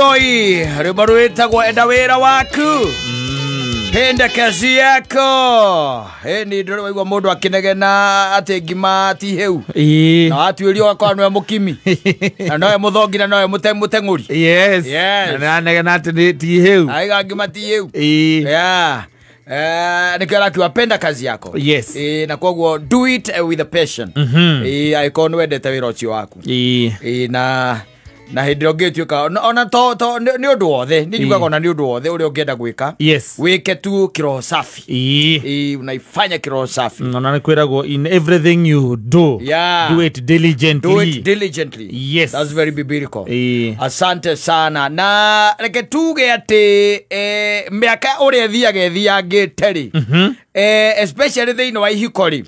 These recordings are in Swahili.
Oi, ribaruita kwa edawera waku. Penda kazi yako. Ni ndoro waigwa mundu akinegena ati ngima ti heu. Na atuirio akwa no mukimi. Na no muthongi na no mutenguri. Yes. Na anegena ati ti heu. Aiga ngima ti heu. Yeah. Nikala tuwapenda kazi yako. Yes. Na kwa do it with a passion. Aikonu wendete wira ucio waku. Na hindiro ngituika ona to ni undu wothe ni njugaga ona ni undu wothe uri ungienda gwika wike tu kiroho safi unaifanya kiroho safi na nakwiragwo in everything you do do it diligently. Yes, that's very biblical. Asante sana na reke tuge ati miaka uri thiaga ngiteri especially thini wa ihikori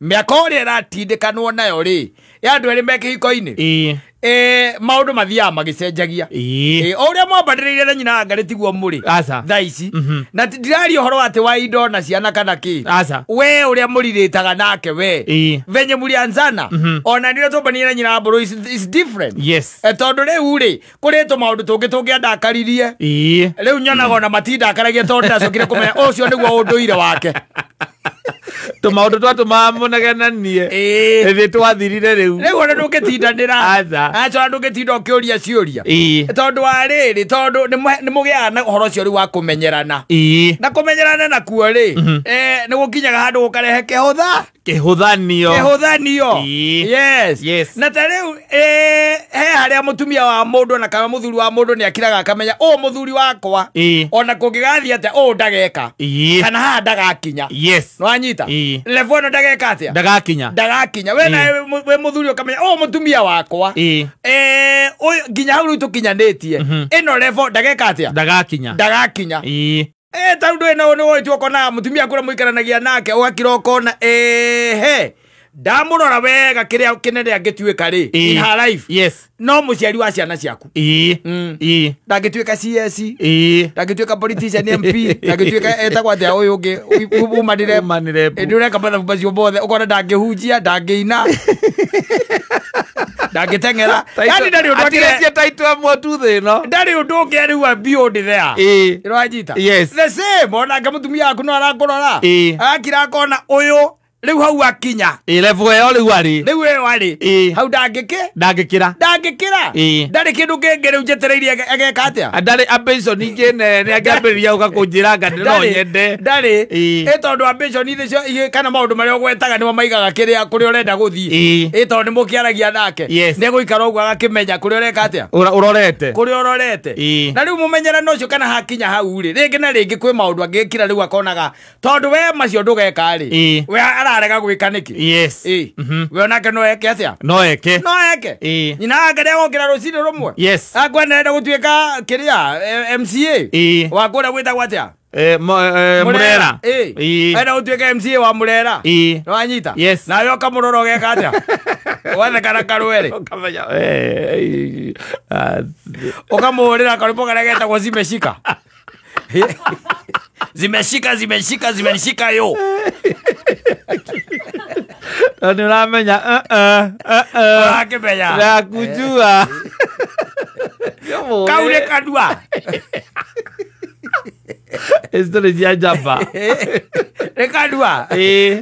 miaka uri ratindikanwo nayo ri yandu eri meke hiko-ini maundu mathia magicenjagia uria mwambaririe na nyina ngari tiguo muri thaici na ndirari uhoro ati wa indo na ciana kana ki we uria muriritaga nake we venye mulianzana ona ndio tobania na nyina mburu is different. Yes, tondu riu ri kurito maundu tungiandakaririe riu nyonaga na matinda akaragia tondu acokire kumenya ucio niguo unduire wake to maundu twatu mamunagania ethi twathirire riu ona ndungitindanira acha ndungitinda ukiuria ciuria tondu ariri tondu ni mugiaga na uhoro cio ri wa kumenyerana na kumenyerana na kuo ri ni gukinyaga handu gukarehe kehuthanio. Yes. Na tariu haria mutumia wa mundu na kana muthuri wa mundu ni akiraga akamenya muthuri wakwa ona kungigathia ate ndageka kana ha ndagakinya. Yes, no anyita level no ndageka atia ndagakinya we na we muthuri ukamenya mutumia wakwa uyu nginya hau tukinyanetie ino level ndageka atia ndagakinya tandu eno ni woitwo kona mutumia kura muikaranagia nake ugakira ukona ndamurora wega kiria kinene angituika ri in her life. Yes, no muciari wa ciana ciaku ndangituika CS ndangituika politician MP ndangituika etagwa atia uyu ungi umanire ndureka batha bacio bothe ukona ndangihunjia ndangiina ndangitengera yani ndari undu akiretie taitwa motu thino ndari undu ungi riu beyond there irajita. Yes, the same ona ngamutumia aku no arakorora akira kona uyu riu hau akinya level yo riu ari hau ndangikira ndari kindu kingi riu njetereirie ageka atia ndari ambition ingine ni angambiriria ugakunjira ngandi no nyende ndari tondu ambition icio kana maundu maria ugwetaga nimo maigaga kiria kuria urenda guthii tondu mukiaragia nake ni guikara uguo agakimenya kuria ureka atia urorete na riu mumenyerano ucio kana hakinya hau ri ringi na ringi kwi maundu angikira riu akonaga tondu we macio ndugeka ri we ararega gwika niki. Yes, we onake no eke atia no eke nyina ngare gukira rucini rumwe akwenenda gutuika kiria MCA wa kuria gwitagwa atia Murera enda gutuika MCA wa Murera no anyita na yo kamuroro geka atia wethe kana karwere ukamenya ukamurira karibu karegeta kwa zimeshika yo ni uramenya akimenya na kujua kaule kadua Esto cia jamba rekadua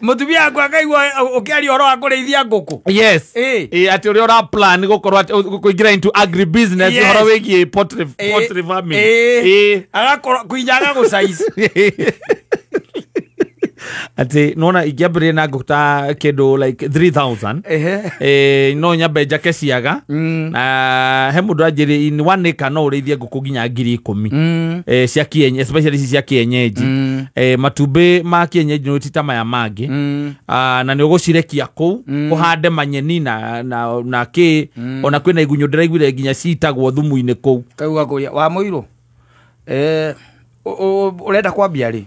mutumia akwa kaigwa ukiari horo akurithia nguku. Yes, ati uri ora plan gukorwa kuingira into agri business horo wiki poultry farming agakora kuinjaga go size ati nona igiambire na nguta kindu like 3000 no nyambe njake ciaga he mundu anjiri in 1 acre no urithie nguku ginya 10,000 cia kienyeji, especially cia kienyeji matumbi ma kienyeji no tita maya mangi na ni ugucirekia ku kuhande manyeni na ki ona kwina igunyo ndiraiguire ginya citagwo thumu-ini ku kauga kuria wa muiru urenda kwambia ri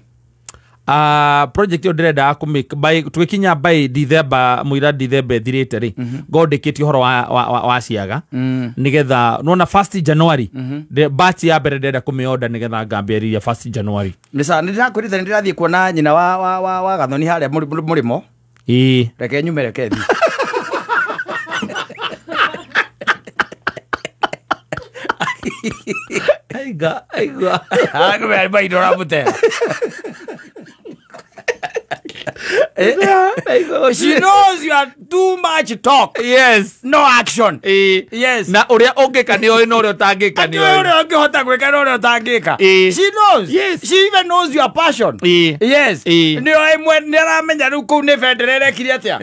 project yo ndĩrenda kumake by twikinya by December muira December thirite ri ngondeketi horo wa ciaga nigetha nona 1st January the batch ya mbere ndĩrenda kumioda nigetha ngambĩrĩria 1st January nisa ndĩrakwĩrĩte ndĩrathiĩ kuona nyina wa Gathoni harĩa mũrimo reke nyume reke thi Aiga. Agwe baidora mute. She knows you are too much talk. Yes. No action. Yes. Na uria ongeka ni oi no rio tangika ni oi. Uria ongehota gwika no rio tangika. She knows. Yes. She even knows your passion. Yes. Ni oi mwe ni aramenya riu ku ni federere kiri atia.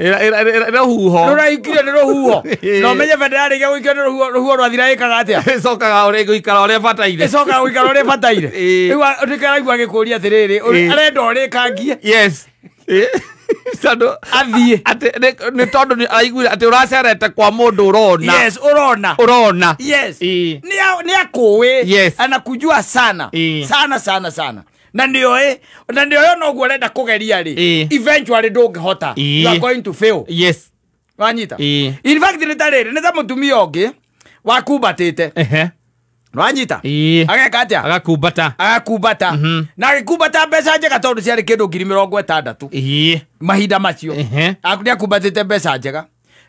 Rohuho. Rora ikire ni rohuho. No menye federere ge gwikio ni rohuho rwathira ikaga atia. Icokaga uri guikara uri bataire. Icokaga guikara uri bataire. Riu ndikaraigua gikuria atiriri. Arenda uri kangie. Yes. Sando athie ate ni tondu ni aiguira ati uracerete kwa mundu urona. Yes, urona. Yes. Ni akuwi. Yes. Anakujua sana. Sana. Na ndio no gwenda kugeria ri. Eventually ndungihota. You are going to fail. Yes. Wanyita. In fact ni tariri ni ta mutumia ongi wakumbatite. Wanyita. Ageka atia? Agakumbata. Na agikumbata mbeca njega tondu ciari kindu 60,000. Mahinda macio. Akunia kumbatite mbeca njega.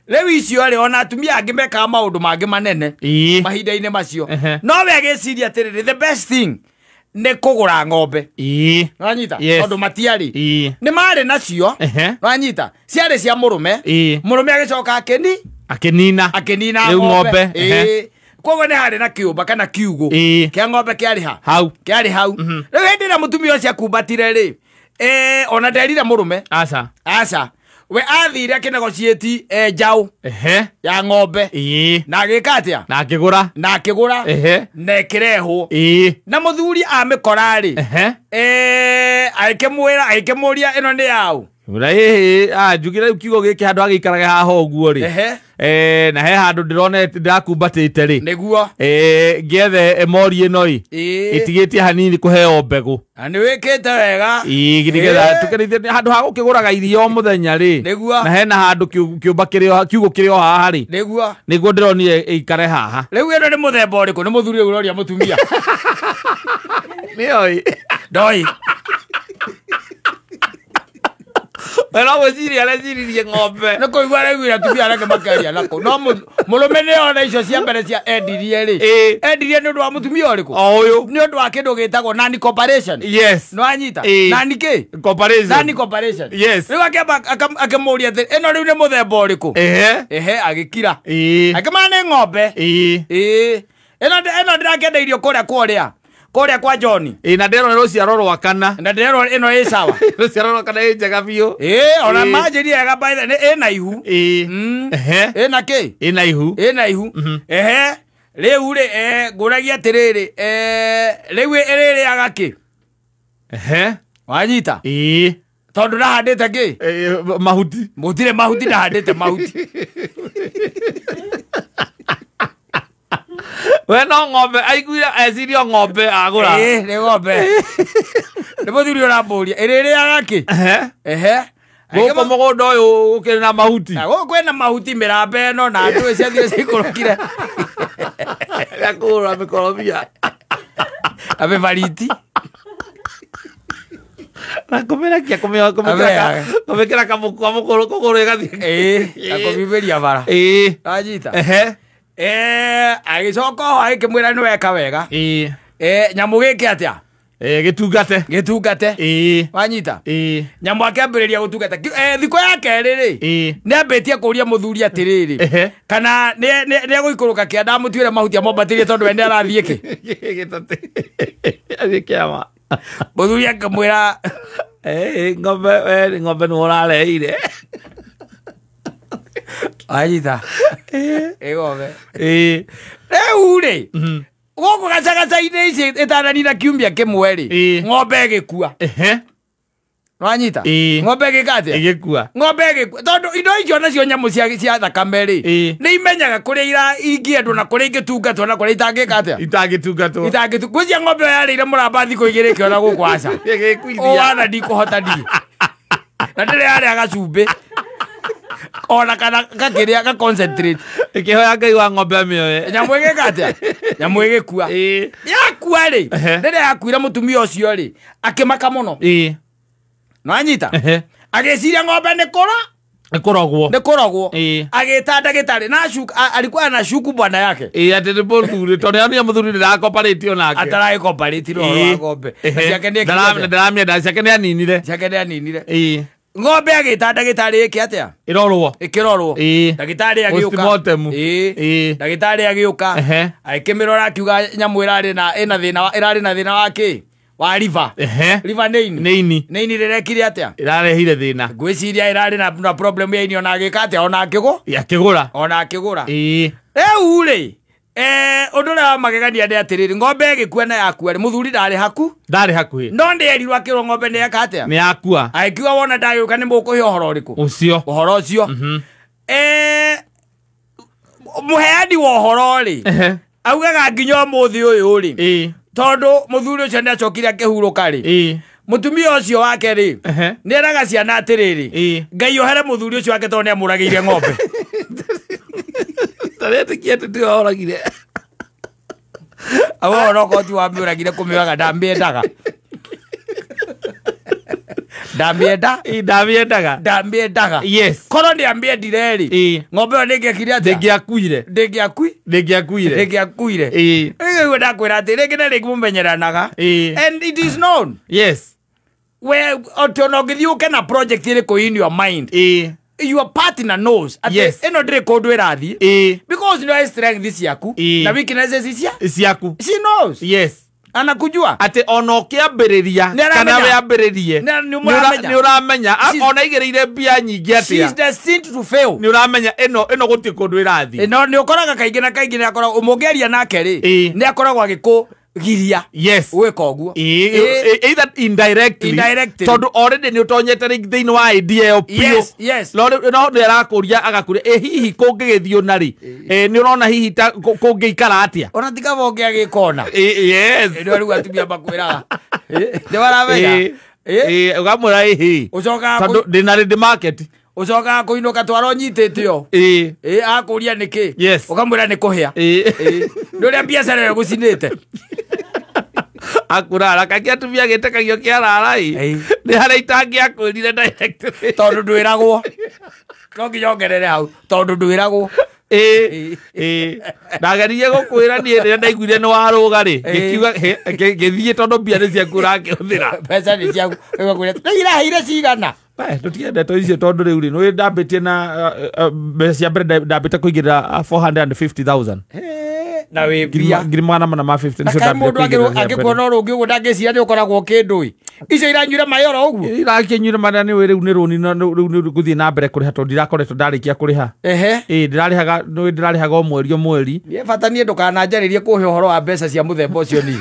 Riu icio ri ona atumia angi mekaga maundu mangi manene. Mahinda-ini macio. No we agiciria atiriri the best thing ni kugura ng'ombe. Wanyita. Tondu matiari. Ni mari nacio. Wanyita. Ciari cia murume. Murume agicoka akinina ng'ombe. Kogo ne hari na kiumba kana kiugo kia ng'ombe kiari hau riu hindi na mutumia ucio akumbatire ri ona nderire murume aca we athire akinegociati njau ya ng'ombe na agika atia na akigura na ikirehwo na muthuri amikora ri aikimuria ino ni yau njugira kiugo giki handu agikaraga haha uguo ri na he handu ndirona ndakumbatite ri niguo ngiethe mori ino itigitie hanini kuheo mbegu ani wikite wega gidigetha tukerithie handu ha gukiguraga irio muthenya ri na he na handu kiumba kiugo kirio haha ri niguo ndironire ikare haha riu ino ni muthemba uriku ni muthuri uroria mutumia ni oi doi Wena waziri alaziririe ng'ombe. Nako igwara gwira tubia arake makaria nako. No murume ne ona icio cia mbere cia endirie ri. Endirie ni ndu wa mutumia uriku. Oyo. Ni ndu wa kindu gitagwo Nani Corporation. Yes. No anyita. Nani ki? Corporation. Nani Corporation. Yes. Riu akamuria athiri ino riu ni muthemba uriku. Agikira. Akama ni ng'ombe. Ino ndirakenda irio kuria kwa John. Na ndero ni ruciaro rwa kana. Na ndero ino i sawa. Ruciaro rwa kana njega biu. Ona majiri ega by the ina ihu. Ina ki? Ina ihu. Riu ri nguragia atiriri riu iriri agaki. Wanyita. Tondu ndahandite ki? Mahuti. Mutire mahuti ndahandite mahuti. We no ng'ombe aiguira esirio ng'ombe agura. Ni ng'ombe. Ni muthuri uramburia iriri agaki. Guko mugunda uyu ukiri na mahuti. Guko ena mahuti mirambe eno na andu eci athire cikurukire. Yakura mikorobia. Abe variti. Na kumirakia kumekera kamukuru kuguru igathie. Akobiberia bara. Ajita. Agicoka ho akimwira ni weka wega. Nyamu giki atia? Gitungate. Wanyita. Nyamu akambiriria gutungata. Thiko yake riri. Ni ambitie kuria muthuri atiriri. Kana ni aguikuruka kianda mutwire mahuti amobatirie tondu we ni arathie ki. Gitate. Agikiama. Muthuri akamwira ng'ombe ni urareire. Ajita. Ng'ombe. Riu ri. Goko gacagaca-inĩ ici ĩtananina kiumia kĩmwe rĩ ng'ombe ĩgĩkua. Wanyita ng'ombe ĩgĩka atĩa? Ĩgĩkua. Ng'ombe ĩgĩkua tondu indo icio nacio nyamũ cia thakame rĩ nĩ imenyaga kũrĩa ingĩendwo na kũrĩa ingĩtungatwo na kũrĩa itangĩka atĩa? Itangĩtungatwo. Ngwĩciria ng'ombe ĩyo yarĩire mũramba thikũ igĩrĩ ĩkĩona gũkũ aca. Wana ndikũhota ndie. Na ndĩrĩ yarĩa gacumbĩ. Ona kana gakiria ga concentrate ikihoya ngai wa ng'ombe mĩoe nyamũ ĩgĩka atĩa? Nyamũ ĩgĩkua. Yakua rĩ rĩrĩa yakuire mũtumia ũcio rĩ akĩmaka mũno. Nĩwanyita agĩciria ng'ombe nĩ kũra Nikorogwo. Nikorogwo. Agita ndagitari na alikuwa anashuku bwana yake. Ati ni muthuri tondu ya muthuri ndirakoparatio nake. Atara ikoparati ro wa ngombe. Ciake ni ndaramia ciake ni aninire. Ciake ni aninire. Ngombe agita ndagitari iki atia? Ikirorwo. Ndagitari agiuka. Ndagitari agiuka. Aikimirora akiuga nyamu irari na thina wake. Wa liver. Liver neini rirekire atia? Irarehire thina. Gwiciria irari na problem ya ini ona agika atia ona akigura. Rĩu rĩ ũndũ ũrĩa magegania nĩ atĩrĩrĩ ng'ombe ĩgĩkua na yakua rĩ mũthuri ndarĩ hakuhĩ no ndĩerirwo akĩrwo ng'ombe nĩ yeka atĩa nĩ yakua agĩkiuga wona ndagĩũka nĩ mũkũhe ũhoro ũrĩkũ ũhoro ũcio mũheani wa ũhoro rĩ augaga nginya ũmũthĩ ũyũ rĩ tondũ mũthuri ũcio nĩ acokire akĩhurũka rĩ mutumia ũcio wake rĩ nĩ eraga ciana atĩrĩrĩ Ngai ohere mũthuri ũcio wake tondũ nĩ amũragĩire ng'ombe Taretikia tete oragire. Awo roko tu amuragire kumiwaga ndambiendaga. Ndambiendaga. Yes. Kono ndi ambiendire ri. Ng'ombe yo ndingĩakire atĩa? Ndingĩakuire. Rĩu ndakwĩra atĩ rĩngĩ na rĩngĩ mũmenyeranaga. And it is known. Yes. Where otono githiuke na project ĩrĩkũ in your mind. Your partner knows at yes. Eno ndire kodu erathi because no strength ciaku na weaknesses ciaku she knows. Yes. Anakujua ate ono kiambiriria kana we ambiririe ni uramenya ona igereire bia nyingi atia she is destined to fail ni uramenya eno guti kodu erathi ni ukoraga kaingĩ na kaingĩ ni akora umugeria nake ri ni akoragwo agiko giria yes weka oguo either indirectly tondu already ni utonyete thiini wa idea yo pio no ndirakuria agakuria hihi kungigithio nari ni urona hihi ta kungiikara atia ona tiga bonge agikona yes ndio riu atumia bakwiraga ni waramenya ugamura hihi ucoka tondu ndinari the market ucoka kuinuka twaro nyitete yo akuria niki ukamwira ni kuhia nduria biacara yo gucinite akurara kakia tumia gitekagio kiararai ni hara itangi akwirire direct tondu ndwiragwo no nginyongerere hau tondu ndwiragwo ndageririe gukwira ni rĩrĩa ndaiguire nĩ waruga rĩ ngikiuga ngĩthiĩ tondu mbia nĩ ciaku ũrakĩhũthĩra mbeca nĩ ciaku iraheire cigana tutiendete icio tondu rĩu rĩ nĩ ndambĩtie na mbeca cia mbere ndambĩte kũigĩrĩra 450,000 na we bia ngiri magana mana ma 50 nicio ndambĩte angĩkuona ũrũ ũngĩ ũguo ndangĩciria nĩ ũkoragwo kĩndũ icio iranyuire mayoro ũguo irakĩnyuire mana nĩ rĩu nĩ rũni rĩu gũthiĩ na mbere kũrĩha tondũ ndirakoretwo ndarĩkia kũrĩha ndĩrarĩhaga o mweri nĩ bata niĩ ndũkananjarĩrie kũhe ũhoro wa mbeca cia mũthemba ũcio niĩ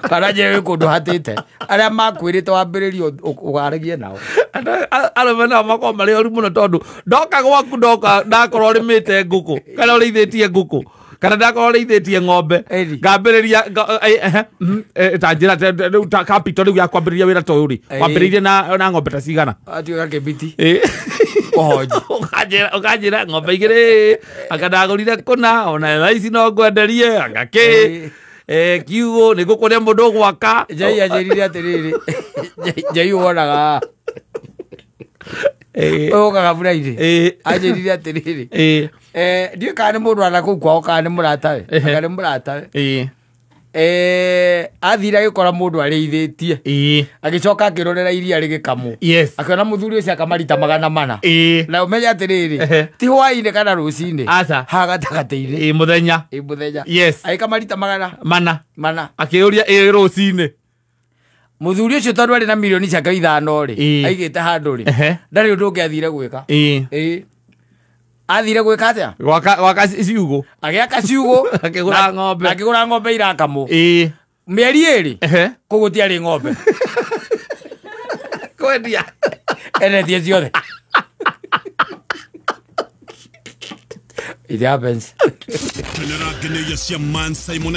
kana njewe kũndũ hatĩte arĩa makwĩrĩte wambĩrĩrie ũgaragie nao arũme nao makorwo marĩ oru mũno tondũ ndoka gwaku ndakorwo rĩmĩte ngũkũ kana ũrĩithĩtie ngũkũ kana ndakorwo ũrĩithĩtie ng'ombe ngambĩrĩria ta njĩra ta capital rĩu ya kwambĩrĩria wĩra ta ũyũ rĩ wambĩrĩirie na ng'ombe ta cigana atuĩka kĩbiti ũkanjĩra ng'ombe igĩrĩ anga ndagũrire kũna ona thaa ici no ngwenderie anga kĩ kiugo nĩ gũkũrĩa mũndũ gwaka Njai anjĩrire atĩrĩrĩ Njai wonaga ũkaga buraindi anjĩrire atĩrĩrĩ ndiũĩ kana nĩ mũndũ ana kũu kwao kana nĩ mũratawe anga nĩ mũratawe athire agĩkora mũndũ arĩithĩtie agĩcoka akĩrorera iria rĩgĩkamwo akĩona mũthuri ũcio akamarita 400 na ũmenya atĩrĩrĩ ti hwaĩ-inĩ kana rũcinĩ ha gatagatĩ-inĩ mũthenya agĩkamarita 400 akĩũria rũcinĩ mũthuri ũcio tondũ arĩ na mirioni ciake 5 rĩ aigĩte handũ rĩ ndarĩ ũndũ ũngĩ athire gwĩka athire gwĩka atĩa gwaka ciugũ agĩaka ciugũ akĩgũra ng'ombe irakamwo mĩeri 2 kũu gũtiarĩ ng'ombe kwendia endetie ciothe it happens